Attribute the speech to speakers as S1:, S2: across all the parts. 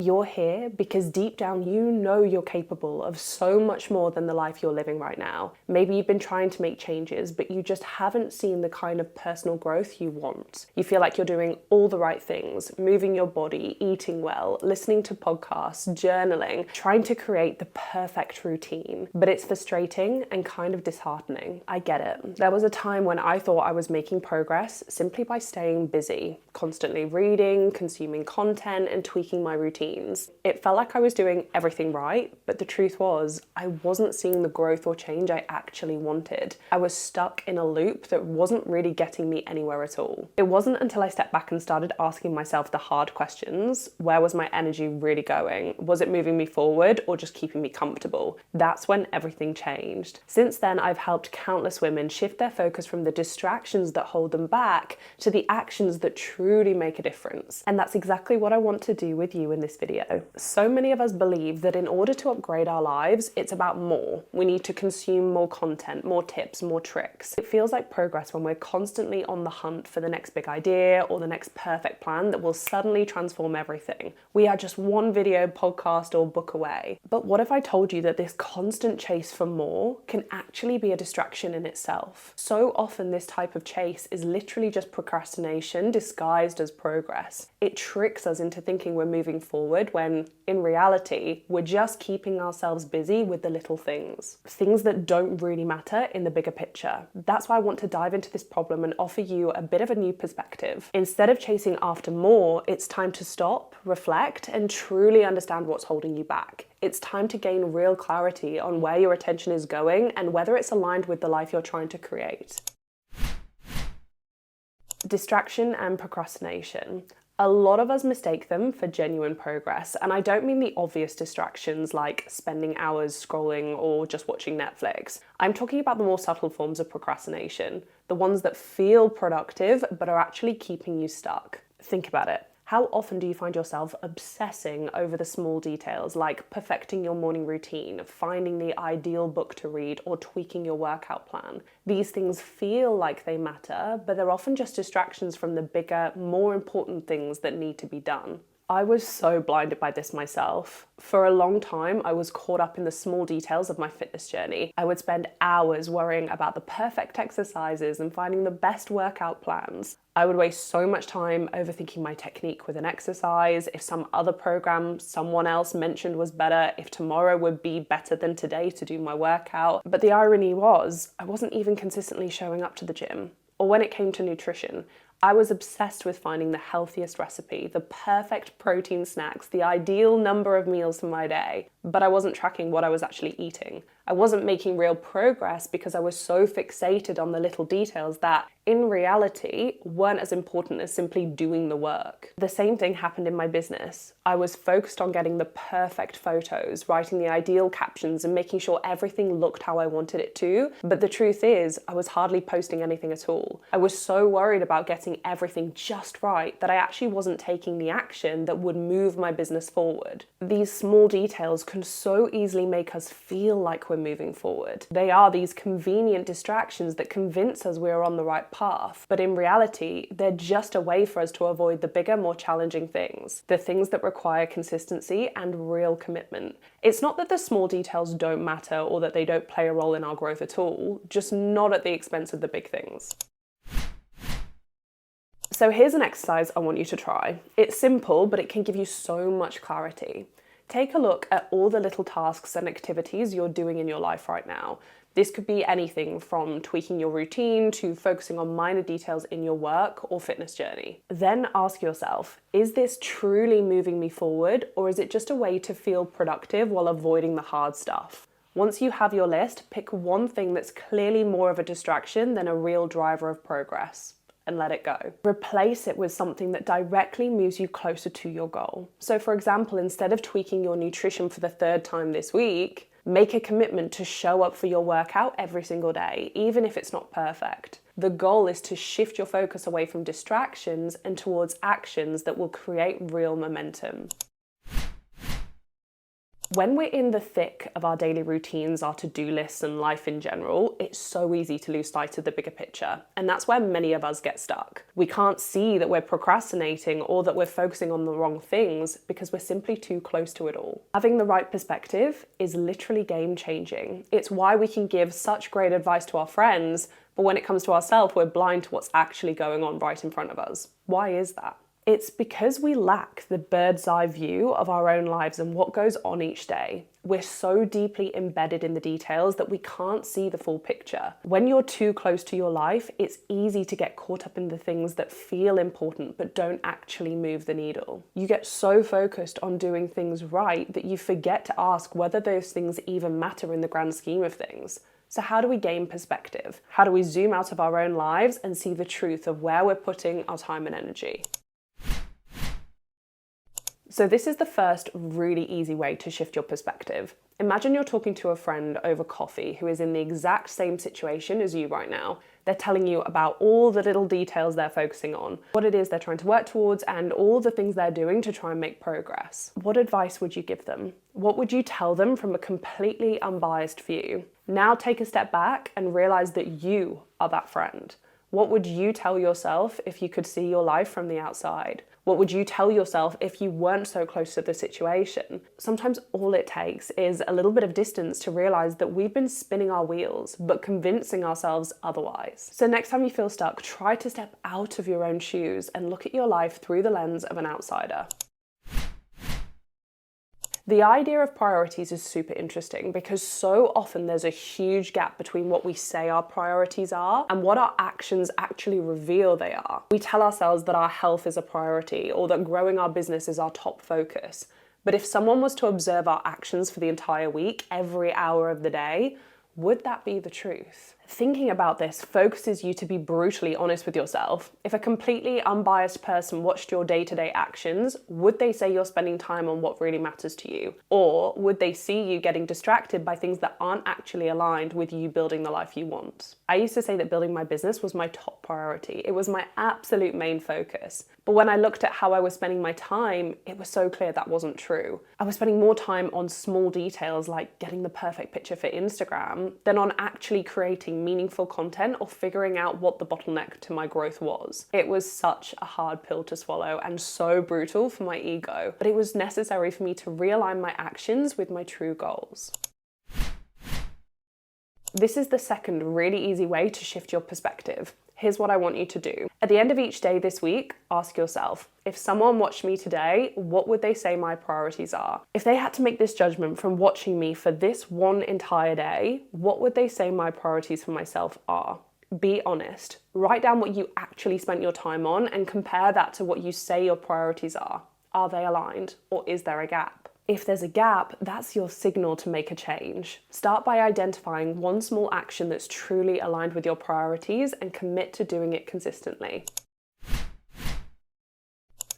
S1: You're here because deep down you know you're capable of so much more than the life you're living right now. Maybe you've been trying to make changes, but you just haven't seen the kind of personal growth you want. You feel like you're doing all the right things, moving your body, eating well, listening to podcasts, journaling, trying to create the perfect routine. But it's frustrating and kind of disheartening. I get it. There was a time when I thought I was making progress simply by staying busy, constantly reading, consuming content, and tweaking my routine. It felt like I was doing everything right, but the truth was I wasn't seeing the growth or change I actually wanted. I was stuck in a loop that wasn't really getting me anywhere at all. It wasn't until I stepped back and started asking myself the hard questions: where was my energy really going? Was it moving me forward or just keeping me comfortable? That's when everything changed. Since then, I've helped countless women shift their focus from the distractions that hold them back to the actions that truly make a difference. And that's exactly what I want to do with you in this video. So many of us believe that in order to upgrade our lives, it's about more. We need to consume more content, more tips, more tricks. It feels like progress when we're constantly on the hunt for the next big idea or the next perfect plan that will suddenly transform everything. We are just one video, podcast, or book away. But what if I told you that this constant chase for more can actually be a distraction in itself? So often this type of chase is literally just procrastination disguised as progress. It tricks us into thinking we're moving forward when, in reality, we're just keeping ourselves busy with the little things that don't really matter in the bigger picture. That's why I want to dive into this problem and offer you a bit of a new perspective. Instead of chasing after more, it's time to stop, reflect, and truly understand what's holding you back. It's time to gain real clarity on where your attention is going and whether it's aligned with the life you're trying to create. Distraction and procrastination. A lot of us mistake them for genuine progress, and I don't mean the obvious distractions like spending hours scrolling or just watching Netflix. I'm talking about the more subtle forms of procrastination, the ones that feel productive but are actually keeping you stuck. Think about it. How often do you find yourself obsessing over the small details, like perfecting your morning routine, finding the ideal book to read, or tweaking your workout plan? These things feel like they matter, but they're often just distractions from the bigger, more important things that need to be done. I was so blinded by this myself. For a long time, I was caught up in the small details of my fitness journey. I would spend hours worrying about the perfect exercises and finding the best workout plans. I would waste so much time overthinking my technique with an exercise, if some other program someone else mentioned was better, if tomorrow would be better than today to do my workout. But the irony was, I wasn't even consistently showing up to the gym. Or when it came to nutrition, I was obsessed with finding the healthiest recipe, the perfect protein snacks, the ideal number of meals for my day, but I wasn't tracking what I was actually eating. I wasn't making real progress because I was so fixated on the little details that, in reality, weren't as important as simply doing the work. The same thing happened in my business. I was focused on getting the perfect photos, writing the ideal captions, and making sure everything looked how I wanted it to, but the truth is, I was hardly posting anything at all. I was so worried about getting everything just right that I actually wasn't taking the action that would move my business forward. These small details can so easily make us feel like we're moving forward. They are these convenient distractions that convince us we're on the right path, but in reality, they're just a way for us to avoid the bigger, more challenging things, the things that require consistency and real commitment. It's not that the small details don't matter or that they don't play a role in our growth at all, just not at the expense of the big things. So here's an exercise I want you to try. It's simple, but it can give you so much clarity. Take a look at all the little tasks and activities you're doing in your life right now. This could be anything from tweaking your routine to focusing on minor details in your work or fitness journey. Then ask yourself, is this truly moving me forward, or is it just a way to feel productive while avoiding the hard stuff? Once you have your list, pick one thing that's clearly more of a distraction than a real driver of progress, and let it go. Replace it with something that directly moves you closer to your goal. So for example, instead of tweaking your nutrition for the 3rd time this week, make a commitment to show up for your workout every single day, even if it's not perfect. The goal is to shift your focus away from distractions and towards actions that will create real momentum. When we're in the thick of our daily routines, our to-do lists and life in general, it's so easy to lose sight of the bigger picture. And that's where many of us get stuck. We can't see that we're procrastinating or that we're focusing on the wrong things because we're simply too close to it all. Having the right perspective is literally game-changing. It's why we can give such great advice to our friends, but when it comes to ourselves, we're blind to what's actually going on right in front of us. Why is that? It's because we lack the bird's eye view of our own lives and what goes on each day. We're so deeply embedded in the details that we can't see the full picture. When you're too close to your life, it's easy to get caught up in the things that feel important but don't actually move the needle. You get so focused on doing things right that you forget to ask whether those things even matter in the grand scheme of things. So how do we gain perspective? How do we zoom out of our own lives and see the truth of where we're putting our time and energy? So this is the first really easy way to shift your perspective. Imagine you're talking to a friend over coffee who is in the exact same situation as you right now. They're telling you about all the little details they're focusing on, what it is they're trying to work towards, and all the things they're doing to try and make progress. What advice would you give them? What would you tell them from a completely unbiased view? Now take a step back and realize that you are that friend. What would you tell yourself if you could see your life from the outside? What would you tell yourself if you weren't so close to the situation? Sometimes all it takes is a little bit of distance to realize that we've been spinning our wheels, but convincing ourselves otherwise. So next time you feel stuck, try to step out of your own shoes and look at your life through the lens of an outsider. The idea of priorities is super interesting because so often there's a huge gap between what we say our priorities are and what our actions actually reveal they are. We tell ourselves that our health is a priority or that growing our business is our top focus. But if someone was to observe our actions for the entire week, every hour of the day, would that be the truth? Thinking about this focuses you to be brutally honest with yourself. If a completely unbiased person watched your day-to-day actions, would they say you're spending time on what really matters to you? Or would they see you getting distracted by things that aren't actually aligned with you building the life you want? I used to say that building my business was my top priority. It was my absolute main focus. But when I looked at how I was spending my time, it was so clear that wasn't true. I was spending more time on small details like getting the perfect picture for Instagram than on actually creating meaningful content or figuring out what the bottleneck to my growth was. It was such a hard pill to swallow and so brutal for my ego, but it was necessary for me to realign my actions with my true goals. This is the second really easy way to shift your perspective. Here's what I want you to do. At the end of each day this week, ask yourself, if someone watched me today, what would they say my priorities are? If they had to make this judgment from watching me for this one entire day, what would they say my priorities for myself are? Be honest. Write down what you actually spent your time on and compare that to what you say your priorities are. Are they aligned, or is there a gap? If there's a gap, that's your signal to make a change. Start by identifying one small action that's truly aligned with your priorities and commit to doing it consistently.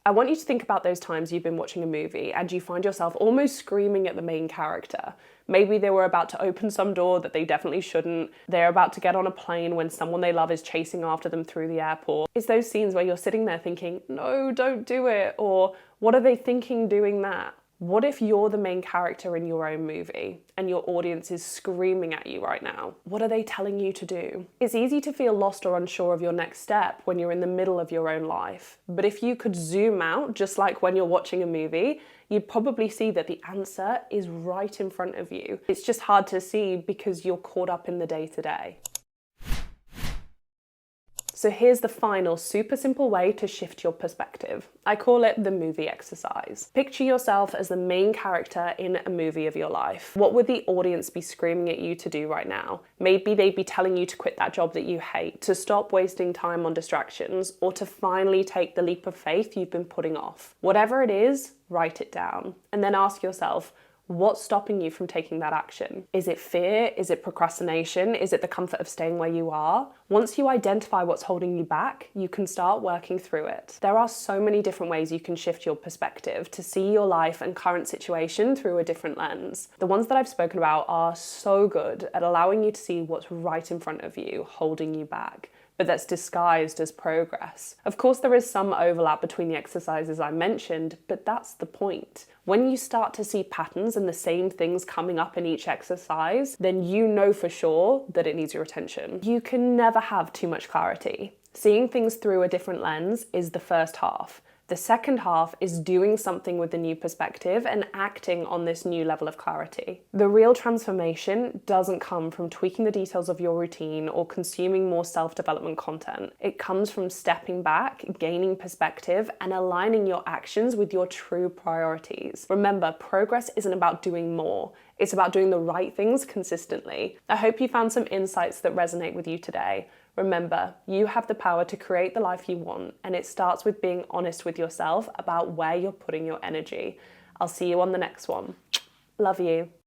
S1: I want you to think about those times you've been watching a movie and you find yourself almost screaming at the main character. Maybe they were about to open some door that they definitely shouldn't. They're about to get on a plane when someone they love is chasing after them through the airport. It's those scenes where you're sitting there thinking, no, don't do it, or what are they thinking doing that? What if you're the main character in your own movie and your audience is screaming at you right now? What are they telling you to do? It's easy to feel lost or unsure of your next step when you're in the middle of your own life. But if you could zoom out, just like when you're watching a movie, you'd probably see that the answer is right in front of you. It's just hard to see because you're caught up in the day-to-day. So here's the final super simple way to shift your perspective. I call it the movie exercise. Picture yourself as the main character in a movie of your life. What would the audience be screaming at you to do right now? Maybe they'd be telling you to quit that job that you hate, to stop wasting time on distractions, or to finally take the leap of faith you've been putting off. Whatever it is, write it down. And then ask yourself, what's stopping you from taking that action? Is it fear? Is it procrastination? Is it the comfort of staying where you are? Once you identify what's holding you back, you can start working through it. There are so many different ways you can shift your perspective to see your life and current situation through a different lens. The ones that I've spoken about are so good at allowing you to see what's right in front of you, holding you back. but that's disguised as progress. Of course, there is some overlap between the exercises I mentioned, but that's the point. When you start to see patterns and the same things coming up in each exercise, then you know for sure that it needs your attention. You can never have too much clarity. Seeing things through a different lens is the first half. The second half is doing something with the new perspective and acting on this new level of clarity. The real transformation doesn't come from tweaking the details of your routine or consuming more self-development content. It comes from stepping back, gaining perspective, and aligning your actions with your true priorities. Remember, progress isn't about doing more. It's about doing the right things consistently. I hope you found some insights that resonate with you today. Remember, you have the power to create the life you want, and it starts with being honest with yourself about where you're putting your energy. I'll see you on the next one. Love you.